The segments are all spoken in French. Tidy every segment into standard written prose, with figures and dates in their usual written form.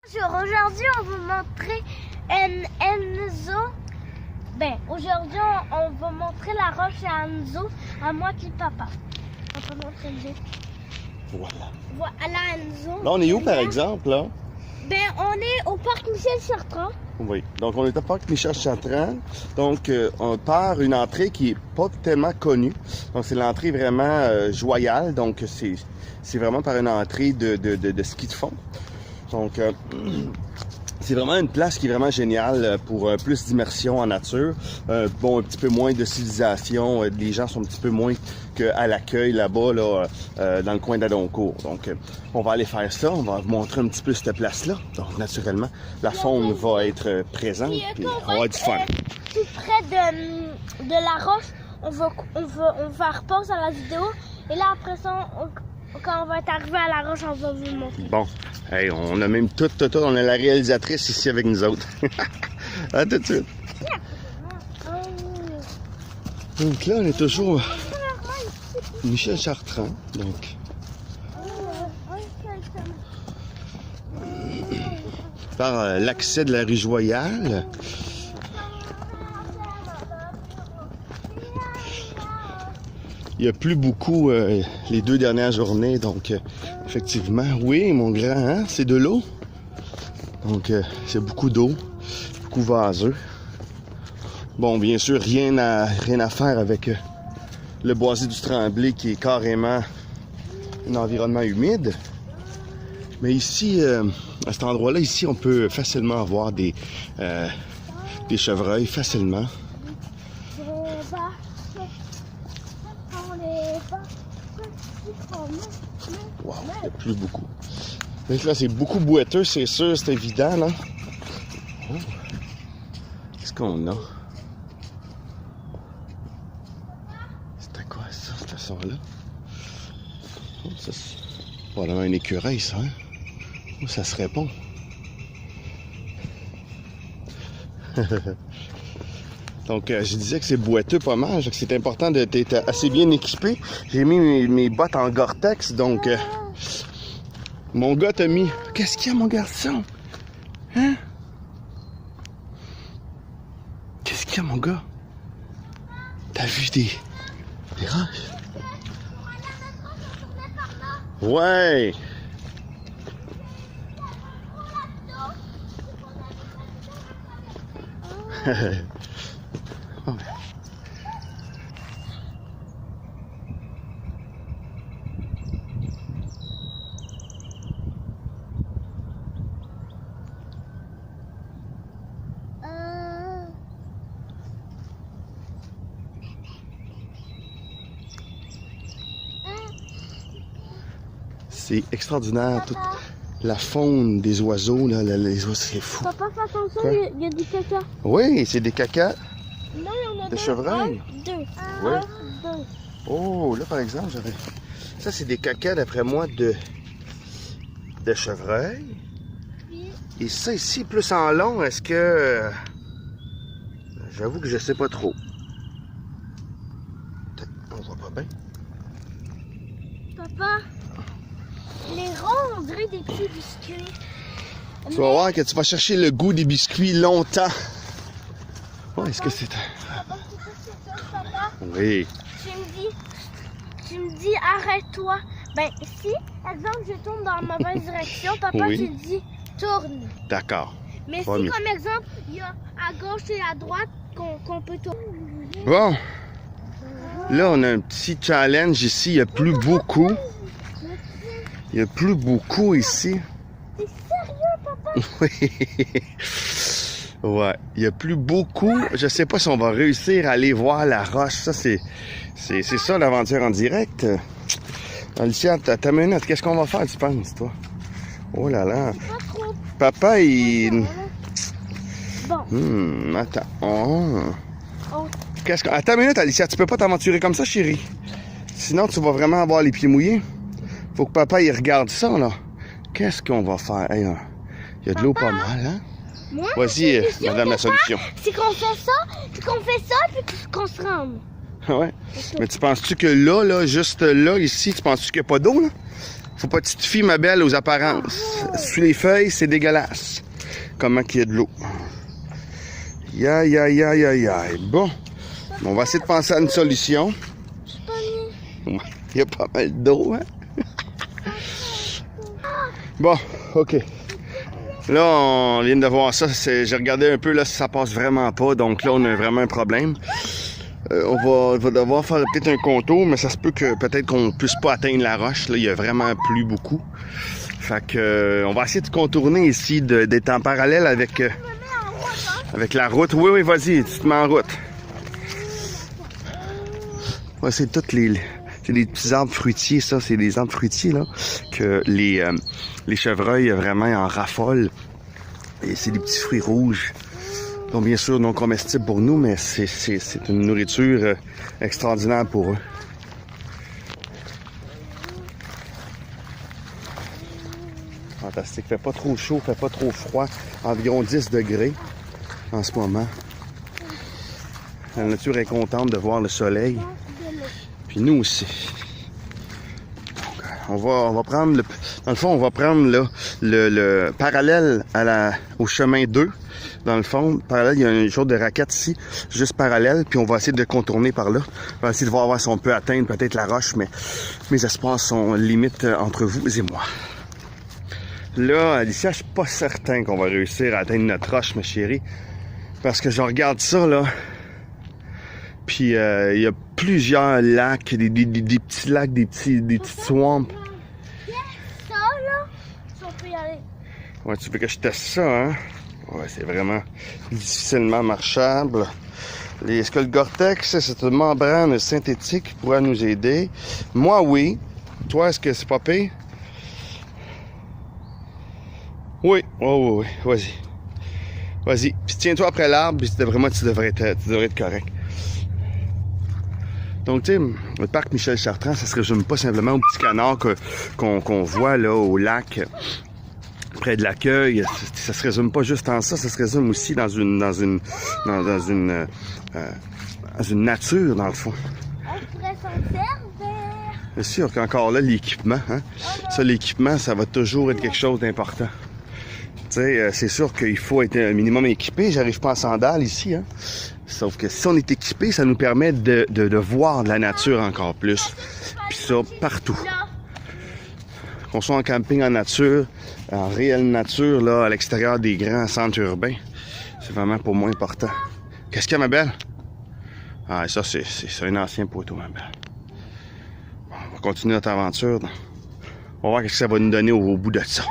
Aujourd'hui, on va montrer Enzo. Ben, aujourd'hui, on va montrer la roche à Enzo, à moi qui papa. On va montrer Enzo. Voilà. Voilà Enzo. Là, on est où, par exemple, là? Ben, on est au parc Michel Chartrand. Oui. Donc, on est au parc Michel Chartrand. Donc, on part une entrée qui est pas tellement connue. Donc, c'est l'entrée vraiment joyale. Donc, c'est vraiment par une entrée de ski de fond. Donc, c'est vraiment une place qui est vraiment géniale pour plus d'immersion en nature. Bon, un petit peu moins de civilisation. Les gens sont un petit peu moins qu'à l'accueil là-bas, là, dans le coin d'Adoncourt. Donc, on va aller faire ça. On va vous montrer un petit peu cette place-là. Donc, naturellement, la faune va être présente. Puis on va avoir du fun. Tout près de la roche, on va faire pause à la vidéo. Et là, après ça, quand on va être arrivé à la roche, on va vous le montrer. Bon, hey, on a même tout, on a la réalisatrice ici avec nous autres. À tout de suite. Donc là, on est toujours Michel Chartrand, donc. Par l'accès de la rue Joyale. Il n'y a plus beaucoup les 2 dernières journées, donc effectivement, oui, mon grand, hein, c'est de l'eau. Donc, c'est beaucoup d'eau, beaucoup vaseux. Bon, bien sûr, rien à faire avec le boisé du Tremblay qui est carrément un environnement humide. Mais ici, à cet endroit-là, ici, on peut facilement avoir des chevreuils, facilement. Wow, il n'y a plus beaucoup. Donc là, c'est beaucoup boiteux, c'est sûr, c'est évident, là. Oh. Qu'est-ce qu'on a? C'était quoi ça, cette façon-là? Oh, ça, c'est probablement un écureuil, ça, hein? Oh, ça se répond. Donc, je disais que c'est boiteux pas mal, que c'est important d'être assez bien équipé. J'ai mis mes bottes en Gore-Tex, donc... mon gars t'a mis... Qu'est-ce qu'il y a, mon garçon? Hein? Qu'est-ce qu'il y a, mon gars? T'as vu des roches? Ouais! Oh. C'est extraordinaire, toute la faune des oiseaux, là, les oiseaux, c'est fou. Papa, fais attention, il y a du caca. Oui, c'est des cacas. Non, il y en a de chevreuil. 2. Oui. 2. Oh, là, par exemple, j'aurais... Ça, c'est des cacas, d'après moi, de chevreuil. Et ça, ici, plus en long, est-ce que... J'avoue que je sais pas trop. On voit pas bien. Papa, les ronds, on dirait des petits biscuits. Tu vas voir que tu vas chercher le goût des biscuits longtemps. Ouais, est-ce que c'est... Papa, c'est ça, papa? Oui. Tu me dis, arrête-toi. Ben, si, exemple, je tourne dans la mauvaise direction, papa, Oui. tu dis, tourne. D'accord. Mais Pas si, mieux. comme exemple, il y a à gauche et à droite qu'on peut tourner. Bon. Là, on a un petit challenge ici. Il n'y a plus beaucoup. Il n'y a plus beaucoup ici. T'es sérieux, papa? Oui. Ouais. Il n'y a plus beaucoup. Je sais pas si on va réussir à aller voir la roche. Ça, c'est ça l'aventure en direct. Alicia, ta minute, qu'est-ce qu'on va faire, tu penses, toi? Oh là là. Pas trop. Papa, il... Bon. Attends. Oh. Oh. Attends une minute, Alicia, tu peux pas t'aventurer comme ça, chérie. Sinon, tu vas vraiment avoir les pieds mouillés. Faut que papa, il regarde ça, là. Qu'est-ce qu'on va faire? Hey, il y a de l'eau pas mal, hein? Moi, Voici, madame la solution. C'est qu'on fait ça, puis qu'on se rende. Ouais. Mais tu penses-tu que là, juste là, ici, tu penses-tu qu'il n'y a pas d'eau, là? Faut pas que tu te fies, ma belle, aux apparences. Sur les feuilles, c'est dégueulasse. Comment qu'il y a de l'eau. Aïe, aïe, aïe, aïe, aïe. Bon, on va essayer de penser à une solution. Il y a pas mal d'eau, hein? Bon, OK. Là, on vient de voir ça. J'ai regardé un peu, là, si ça passe vraiment pas. Donc là, on a vraiment un problème. On va devoir faire peut-être un contour, mais ça se peut que peut-être qu'on ne puisse pas atteindre la roche. Là, il y a vraiment plu beaucoup. Fait que on va essayer de contourner ici, d'être en parallèle avec la route. Oui, oui, vas-y, tu te mets en route. Ouais, c'est toutes c'est des petits arbres fruitiers, ça. C'est des arbres fruitiers, là, que les chevreuils, vraiment, en raffolent. Et c'est des petits fruits rouges. Donc, bien sûr, non comestibles pour nous, mais c'est une nourriture extraordinaire pour eux. Fantastique. Fait pas trop chaud, fait pas trop froid. Environ 10 degrés en ce moment. La nature est contente de voir le soleil. Puis nous aussi. Donc, on va prendre dans le fond, on va prendre là, le parallèle au chemin 2. Dans le fond, parallèle, il y a une sorte de raquette ici, juste parallèle, puis on va essayer de contourner par là. On va essayer de voir si on peut atteindre peut-être la roche, mais mes espoirs sont limites entre vous et moi. Là, Alicia, je suis pas certain qu'on va réussir à atteindre notre roche, ma chérie, parce que je regarde ça, là, puis il y a plusieurs lacs, des petits lacs, des petits swamps. Ça, là, si on peut y aller. Ouais, tu veux que je teste ça, hein? Ouais, c'est vraiment difficilement marchable. Est-ce que le Gore-Tex, cette membrane synthétique pourrait nous aider? Moi, oui. Toi, est-ce que c'est pas pire? Oui. Oh, oui, vas-y. Vas-y. Puis tiens-toi après l'arbre, puis vraiment, tu devrais être correct. Donc, tu sais, le parc Michel Chartrand, ça se résume pas simplement au petit canard qu'on voit là au lac près de l'accueil. Ça se résume pas juste en ça, ça se résume aussi dans une nature, dans le fond. On pourrait s'en servir. Bien sûr qu'encore là, l'équipement, hein? Ça, l'équipement, ça va toujours être quelque chose d'important. Tu sais, c'est sûr qu'il faut être un minimum équipé. J'arrive pas en sandales ici, hein? Sauf que si on est équipé, ça nous permet de voir de la nature encore plus. Puis ça, partout. Qu'on soit en camping en nature, en réelle nature, là, à l'extérieur des grands centres urbains, c'est vraiment pour moi important. Qu'est-ce qu'il y a, ma belle? Ah, ça, c'est un ancien poteau, ma belle. Bon, on va continuer notre aventure. On va voir ce que ça va nous donner au bout de ça.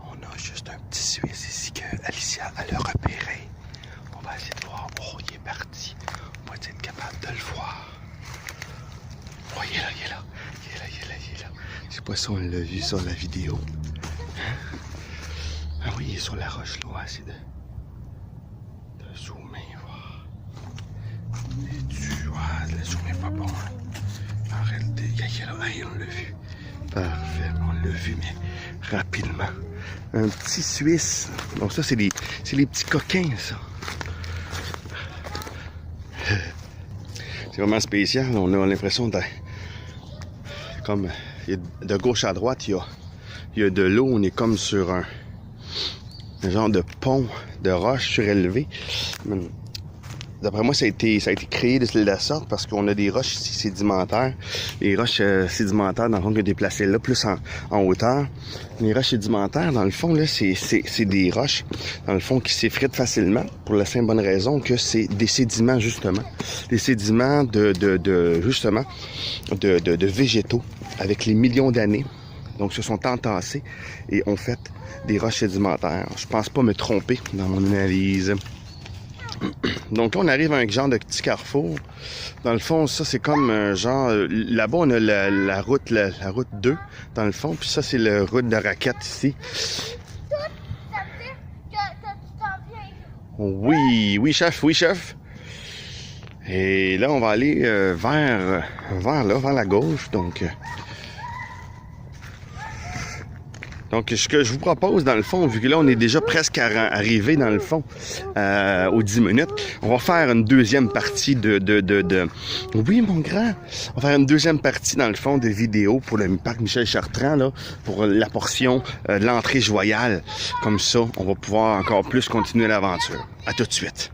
On a juste un petit Suisse ici que Alicia a repéré. On va essayer de voir. Oh, il est parti. On va être capable de le voir. Oh, il est là. Je sais pas si on l'a vu sur la vidéo. Hein? Ah oui, il est sur la roche, là. On va essayer de zoomer, voir. Le zoom est pas bon. Hein? En réalité, il est là. Hey, on l'a vu. Parfait, on l'a vu, mais rapidement. Un petit Suisse. Donc ça, c'est les petits coquins, ça. C'est vraiment spécial. On a l'impression d'être comme... De gauche à droite, il y a de l'eau. On est comme sur un genre de pont de roche surélevé. D'après moi, ça a été créé de la sorte parce qu'on a des roches ici sédimentaires. Les roches sédimentaires, dans le fond, qui ont été placées là, plus en hauteur. Les roches sédimentaires, dans le fond, là, c'est des roches, dans le fond, qui s'effritent facilement pour la simple bonne raison que c'est des sédiments, justement. Des sédiments de végétaux avec les millions d'années. Donc, se sont entassés et ont fait des roches sédimentaires. Je pense pas me tromper dans mon analyse. Donc là, on arrive à un genre de petit carrefour. Dans le fond, ça, c'est comme un genre... Là-bas, on a la route 2, dans le fond. Puis ça, c'est la route de raquette ici. Oui, chef. Et là, on va aller vers la gauche. Donc, Donc, ce que je vous propose, dans le fond, vu que là, on est déjà presque arrivé, dans le fond, aux 10 minutes, on va faire une deuxième partie Oui, mon grand! On va faire une deuxième partie, dans le fond, de vidéo pour le parc Michel Chartrand, là, pour la portion de l'entrée joyale. Comme ça, on va pouvoir encore plus continuer l'aventure. À tout de suite!